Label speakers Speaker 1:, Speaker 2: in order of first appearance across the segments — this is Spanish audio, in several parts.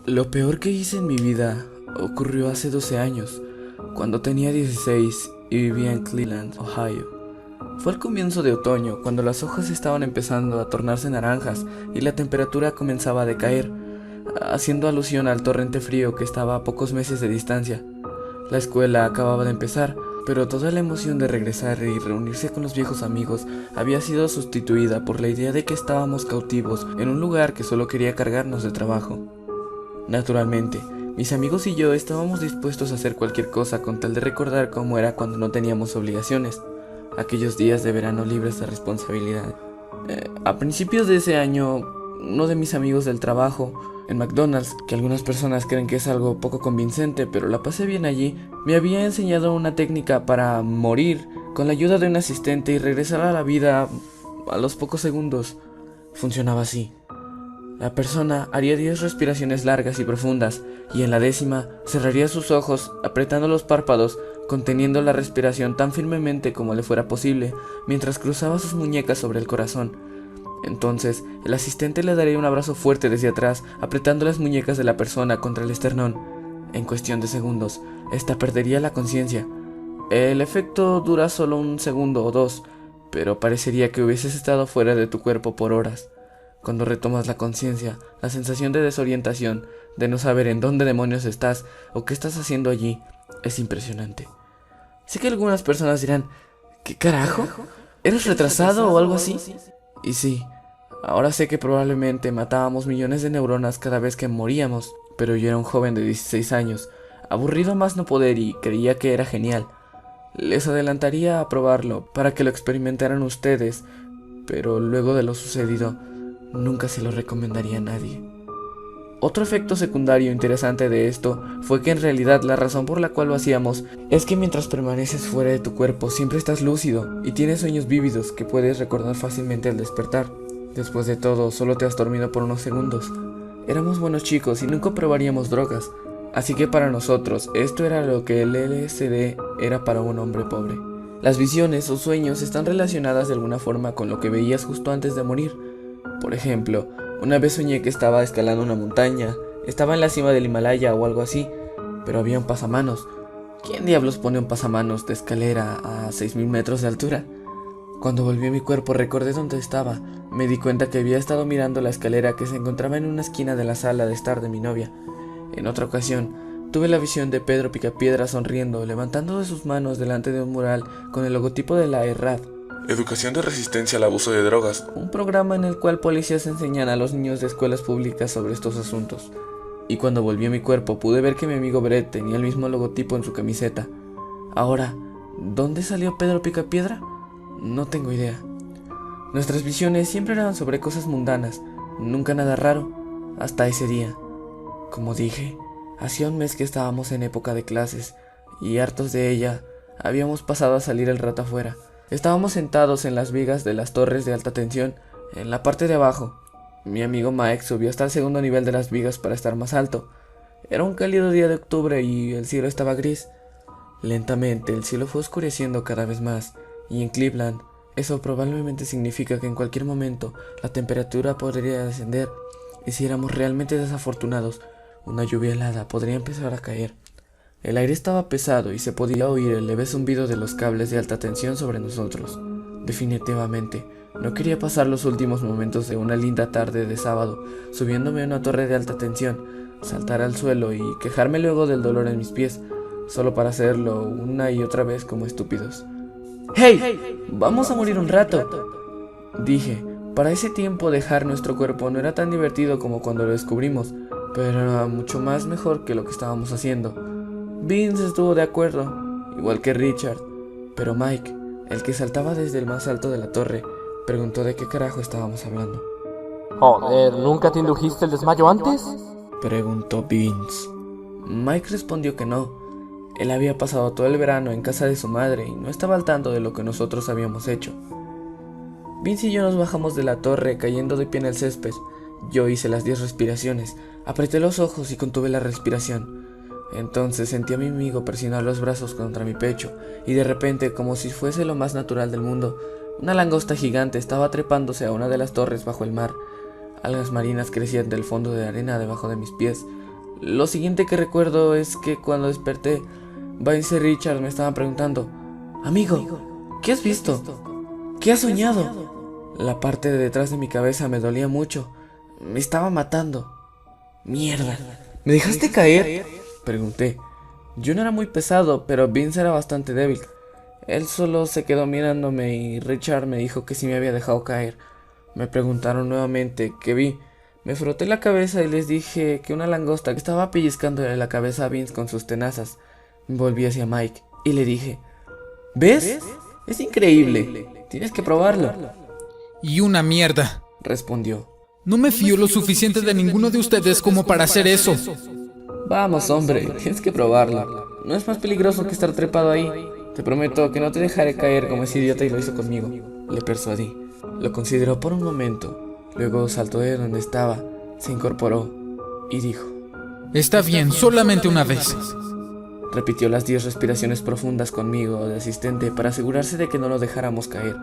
Speaker 1: Lo peor que hice en mi vida ocurrió hace 12 años, cuando tenía 16 y vivía en Cleveland, Ohio. Fue al comienzo de otoño, cuando las hojas estaban empezando a tornarse naranjas y la temperatura comenzaba a decaer, haciendo alusión al torrente frío que estaba a pocos meses de distancia. La escuela acababa de empezar, pero toda la emoción de regresar y reunirse con los viejos amigos había sido sustituida por la idea de que estábamos cautivos en un lugar que solo quería cargarnos de trabajo. Naturalmente, mis amigos y yo estábamos dispuestos a hacer cualquier cosa con tal de recordar cómo era cuando no teníamos obligaciones, aquellos días de verano libres de responsabilidad. A principios de ese año, uno de mis amigos del trabajo, en McDonald's, que algunas personas creen que es algo poco convincente, pero la pasé bien allí, me había enseñado una técnica para morir con la ayuda de un asistente y regresar a la vida a los pocos segundos. Funcionaba así. La persona haría 10 respiraciones largas y profundas, y en la 10ª cerraría sus ojos, apretando los párpados, conteniendo la respiración tan firmemente como le fuera posible, mientras cruzaba sus muñecas sobre el corazón. Entonces, el asistente le daría un abrazo fuerte desde atrás, apretando las muñecas de la persona contra el esternón. En cuestión de segundos, esta perdería la conciencia. El efecto dura solo un segundo o dos, pero parecería que hubieses estado fuera de tu cuerpo por horas. Cuando retomas la conciencia, la sensación de desorientación, de no saber en dónde demonios estás o qué estás haciendo allí, es impresionante. Sé que algunas personas dirán, ¿qué carajo? ¿Eres retrasado o algo así? Y sí, ahora sé que probablemente matábamos millones de neuronas cada vez que moríamos, pero yo era un joven de 16 años, aburrido a más no poder y creía que era genial. Les adelantaría a probarlo para que lo experimentaran ustedes, pero luego de lo sucedido, nunca se lo recomendaría a nadie. Otro efecto secundario interesante de esto fue que en realidad la razón por la cual lo hacíamos es que mientras permaneces fuera de tu cuerpo siempre estás lúcido y tienes sueños vívidos que puedes recordar fácilmente al despertar. Después de todo, solo te has dormido por unos segundos. Éramos buenos chicos y nunca probaríamos drogas, así que para nosotros esto era lo que el LSD era para un hombre pobre. Las visiones o sueños están relacionadas de alguna forma con lo que veías justo antes de morir. Por ejemplo, una vez soñé que estaba escalando una montaña, estaba en la cima del Himalaya o algo así, pero había un pasamanos. ¿Quién diablos pone un pasamanos de escalera a 6000 metros de altura? Cuando volví a mi cuerpo recordé dónde estaba. Me di cuenta que había estado mirando la escalera que se encontraba en una esquina de la sala de estar de mi novia. En otra ocasión, tuve la visión de Pedro Picapiedra sonriendo, levantando de sus manos delante de un mural con el logotipo de la ERRAD.
Speaker 2: Educación de resistencia al abuso de drogas.
Speaker 1: Un programa en el cual policías enseñan a los niños de escuelas públicas sobre estos asuntos. Y cuando volví a mi cuerpo pude ver que mi amigo Brett tenía el mismo logotipo en su camiseta. Ahora, ¿dónde salió Pedro Picapiedra? No tengo idea. Nuestras visiones siempre eran sobre cosas mundanas, nunca nada raro, hasta ese día. Como dije, hacía un mes que estábamos en época de clases, y hartos de ella, habíamos pasado a salir el rato afuera. Estábamos sentados en las vigas de las torres de alta tensión, en la parte de abajo. Mi amigo Mike subió hasta el segundo nivel de las vigas para estar más alto. Era un cálido día de octubre y el cielo estaba gris. Lentamente el cielo fue oscureciendo cada vez más, y en Cleveland eso probablemente significa que en cualquier momento la temperatura podría descender, y si éramos realmente desafortunados, una lluvia helada podría empezar a caer. El aire estaba pesado y se podía oír el leve zumbido de los cables de alta tensión sobre nosotros. Definitivamente, no quería pasar los últimos momentos de una linda tarde de sábado subiéndome a una torre de alta tensión, saltar al suelo y quejarme luego del dolor en mis pies, solo para hacerlo una y otra vez como estúpidos. ¡Hey! ¡Vamos a morir un rato!, dije. Para ese tiempo dejar nuestro cuerpo no era tan divertido como cuando lo descubrimos, pero era mucho más mejor que lo que estábamos haciendo. Vince estuvo de acuerdo, igual que Richard, pero Mike, el que saltaba desde el más alto de la torre, preguntó de qué carajo estábamos hablando.
Speaker 3: Joder, ¿nunca te indujiste el desmayo antes?
Speaker 1: Preguntó Vince. Mike respondió que no. Él había pasado todo el verano en casa de su madre y no estaba al tanto de lo que nosotros habíamos hecho. Vince y yo nos bajamos de la torre cayendo de pie en el césped. Yo hice las 10 respiraciones, apreté los ojos y contuve la respiración. Entonces sentí a mi amigo presionar los brazos contra mi pecho y de repente, como si fuese lo más natural del mundo, una langosta gigante estaba trepándose a una de las torres bajo el mar. Algas marinas crecían del fondo de arena debajo de mis pies. Lo siguiente que recuerdo es que cuando desperté, Vince y Richard me estaban preguntando: amigo, ¿qué has visto? ¿Qué has soñado? La parte de detrás de mi cabeza me dolía mucho. Me estaba matando. Mierda. ¿Me dejaste caer?, pregunté. Yo no era muy pesado, pero Vince era bastante débil. Él solo se quedó mirándome y Richard me dijo que sí me había dejado caer. Me preguntaron nuevamente qué vi. Me froté la cabeza y les dije que una langosta que estaba pellizcándole la cabeza a Vince con sus tenazas. Me volví hacia Mike y le dije: ¿ves? Es increíble. Tienes que probarlo.
Speaker 4: Y una mierda,
Speaker 1: respondió.
Speaker 4: No me fío lo suficiente de ninguno de ustedes como para hacer eso.
Speaker 1: Vamos, hombre, tienes que probarlo. No es más peligroso que estar trepado ahí. Te prometo que no te dejaré caer como ese idiota y lo hizo conmigo. Le persuadí. Lo consideró por un momento. Luego saltó de donde estaba, se incorporó y dijo:
Speaker 4: Está bien, solamente una vez.
Speaker 1: Repitió las 10 respiraciones profundas conmigo de asistente para asegurarse de que no lo dejáramos caer.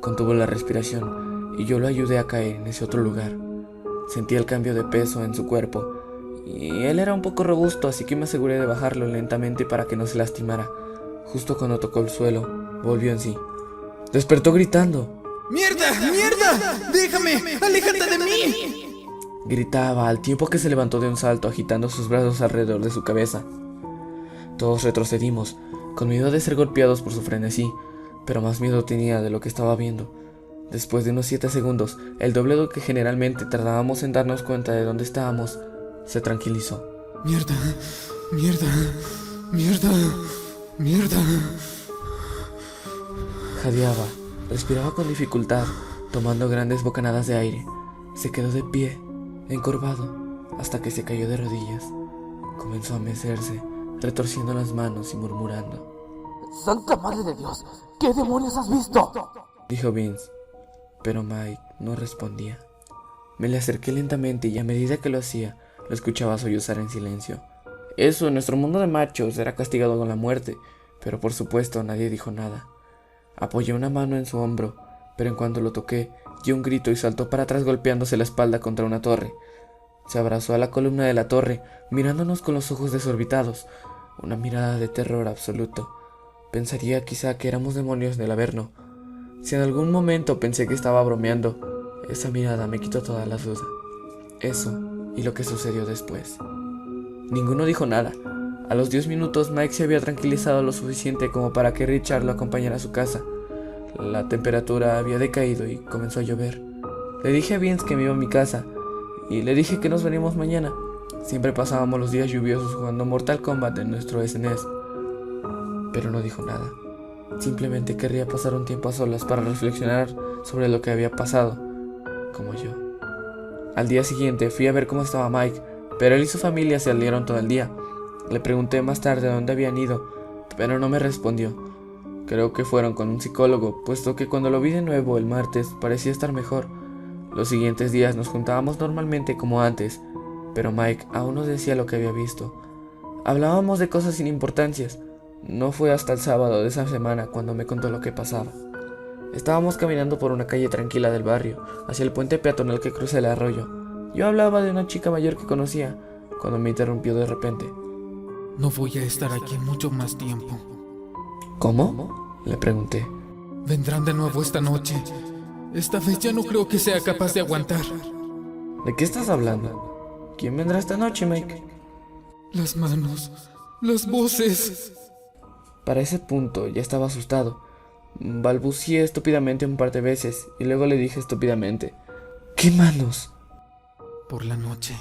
Speaker 1: Contuvo la respiración y yo lo ayudé a caer en ese otro lugar. Sentí el cambio de peso en su cuerpo y él era un poco robusto, así que me aseguré de bajarlo lentamente para que no se lastimara. Justo cuando tocó el suelo, volvió en sí. Despertó gritando:
Speaker 4: ¡Mierda! ¡Mierda! ¡Déjame! ¡Aléjate de mí!
Speaker 1: Gritaba al tiempo que se levantó de un salto agitando sus brazos alrededor de su cabeza. Todos retrocedimos, con miedo de ser golpeados por su frenesí, pero más miedo tenía de lo que estaba viendo. Después de unos 7 segundos, el doble de lo que generalmente tardábamos en darnos cuenta de dónde estábamos, se tranquilizó.
Speaker 4: ¡Mierda! ¡Mierda! ¡Mierda! ¡Mierda!
Speaker 1: Jadeaba, respiraba con dificultad, tomando grandes bocanadas de aire. Se quedó de pie, encorvado, hasta que se cayó de rodillas. Comenzó a mecerse, retorciendo las manos y murmurando.
Speaker 3: ¡Santa madre de Dios! ¿Qué demonios has visto?,
Speaker 1: dijo Vince, pero Mike no respondía. Me le acerqué lentamente y a medida que lo hacía, lo escuchaba sollozar en silencio. Eso en nuestro mundo de machos era castigado con la muerte, pero por supuesto nadie dijo nada. Apoyé una mano en su hombro, pero en cuanto lo toqué, dio un grito y saltó para atrás golpeándose la espalda contra una torre. Se abrazó a la columna de la torre, mirándonos con los ojos desorbitados, una mirada de terror absoluto. Pensaría quizá que éramos demonios del Averno. Si en algún momento pensé que estaba bromeando, esa mirada me quitó toda la duda. Eso y lo que sucedió después. Ninguno dijo nada. A los 10 minutos Mike se había tranquilizado lo suficiente como para que Richard lo acompañara a su casa. La temperatura había decaído y comenzó a llover. Le dije a Vince que me iba a mi casa y le dije que nos veríamos mañana. Siempre pasábamos los días lluviosos jugando Mortal Kombat en nuestro SNES. Pero no dijo nada. Simplemente querría pasar un tiempo a solas para reflexionar sobre lo que había pasado, como yo. Al día siguiente fui a ver cómo estaba Mike, pero él y su familia se salieron todo el día. Le pregunté más tarde dónde habían ido, pero no me respondió. Creo que fueron con un psicólogo, puesto que cuando lo vi de nuevo el martes parecía estar mejor. Los siguientes días nos juntábamos normalmente como antes, pero Mike aún no decía lo que había visto. Hablábamos de cosas sin importancias. No fue hasta el sábado de esa semana cuando me contó lo que pasaba. Estábamos caminando por una calle tranquila del barrio, hacia el puente peatonal que cruza el arroyo. Yo hablaba de una chica mayor que conocía, cuando me interrumpió de repente.
Speaker 4: No voy a estar aquí mucho más tiempo.
Speaker 1: ¿Cómo?, le pregunté.
Speaker 4: Vendrán de nuevo esta noche. Esta vez ya no creo que sea capaz de aguantar.
Speaker 1: ¿De qué estás hablando? ¿Quién vendrá esta noche, Mike?
Speaker 4: Las manos, las voces.
Speaker 1: Para ese punto ya estaba asustado. Balbucié estúpidamente un par de veces y luego le dije estúpidamente: ¿qué manos?
Speaker 4: Por la noche,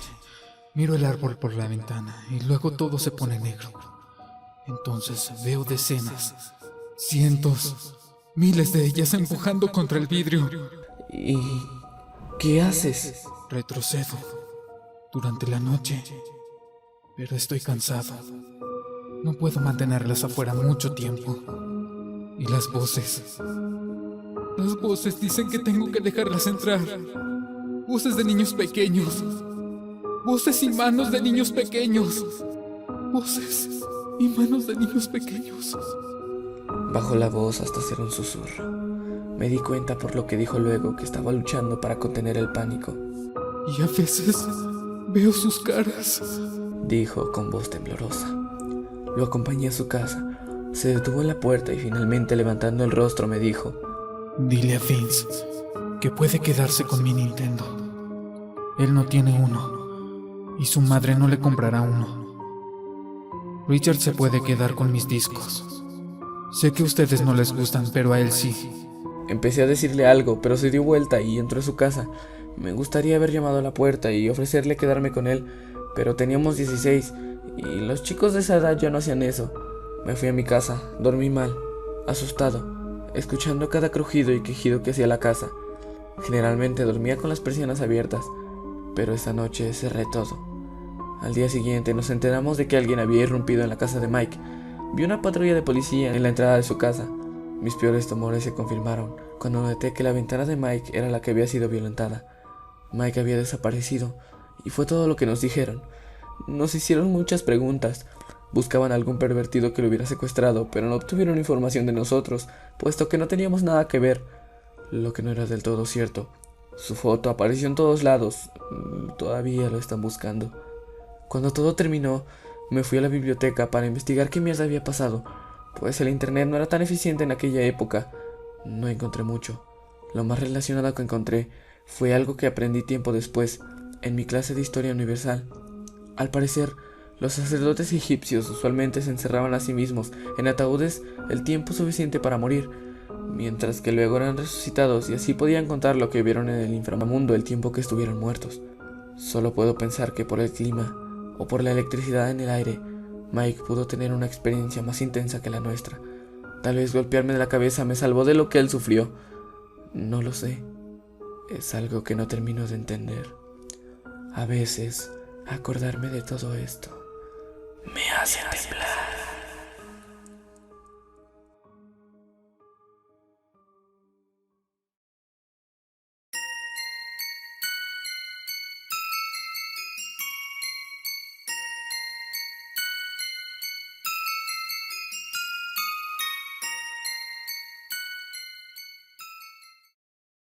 Speaker 4: miro el árbol por la ventana y luego todo se pone negro. Entonces veo decenas, cientos, miles de ellas empujando contra el vidrio.
Speaker 1: ¿Y qué haces?
Speaker 4: Retrocedo durante la noche, pero estoy cansado. No puedo mantenerlas afuera mucho tiempo. Y las voces dicen que tengo que dejarlas entrar. Voces de niños pequeños. Voces y manos de niños pequeños. Voces y manos de niños pequeños.
Speaker 1: Bajó la voz hasta hacer un susurro. Me di cuenta por lo que dijo luego que estaba luchando para contener el pánico.
Speaker 4: Y a veces veo sus caras.
Speaker 1: dijo con voz temblorosa. Lo acompañé a su casa. Se detuvo en la puerta y finalmente, levantando el rostro, me dijo:
Speaker 4: Dile a Vince que puede quedarse con mi Nintendo. Él no tiene uno y su madre no le comprará uno. Richard se puede quedar con mis discos. Sé que a ustedes no les gustan, pero a él sí.
Speaker 1: Empecé a decirle algo, pero se dio vuelta y entró a su casa. Me gustaría haber llamado a la puerta y ofrecerle quedarme con él, pero teníamos 16 y los chicos de esa edad ya no hacían eso. Me fui a mi casa, dormí mal, asustado, escuchando cada crujido y quejido que hacía la casa. Generalmente dormía con las persianas abiertas, pero esa noche cerré todo. Al día siguiente nos enteramos de que alguien había irrumpido en la casa de Mike. Vi una patrulla de policía en la entrada de su casa. Mis peores temores se confirmaron cuando noté que la ventana de Mike era la que había sido violentada. Mike había desaparecido y fue todo lo que nos dijeron. Nos hicieron muchas preguntas. Buscaban a algún pervertido que lo hubiera secuestrado, pero no obtuvieron información de nosotros, puesto que no teníamos nada que ver. Lo que no era del todo cierto. Su foto apareció en todos lados. Todavía lo están buscando. Cuando todo terminó, me fui a la biblioteca para investigar qué mierda había pasado, pues el internet no era tan eficiente en aquella época. No encontré mucho. Lo más relacionado que encontré fue algo que aprendí tiempo después, en mi clase de historia universal. Al parecer, los sacerdotes egipcios usualmente se encerraban a sí mismos en ataúdes el tiempo suficiente para morir, mientras que luego eran resucitados y así podían contar lo que vieron en el inframundo el tiempo que estuvieron muertos. Solo puedo pensar que por el clima o por la electricidad en el aire, Mike pudo tener una experiencia más intensa que la nuestra. Tal vez golpearme de la cabeza me salvó de lo que él sufrió. No lo sé. Es algo que no termino de entender. A veces, acordarme de todo esto me hace temblar.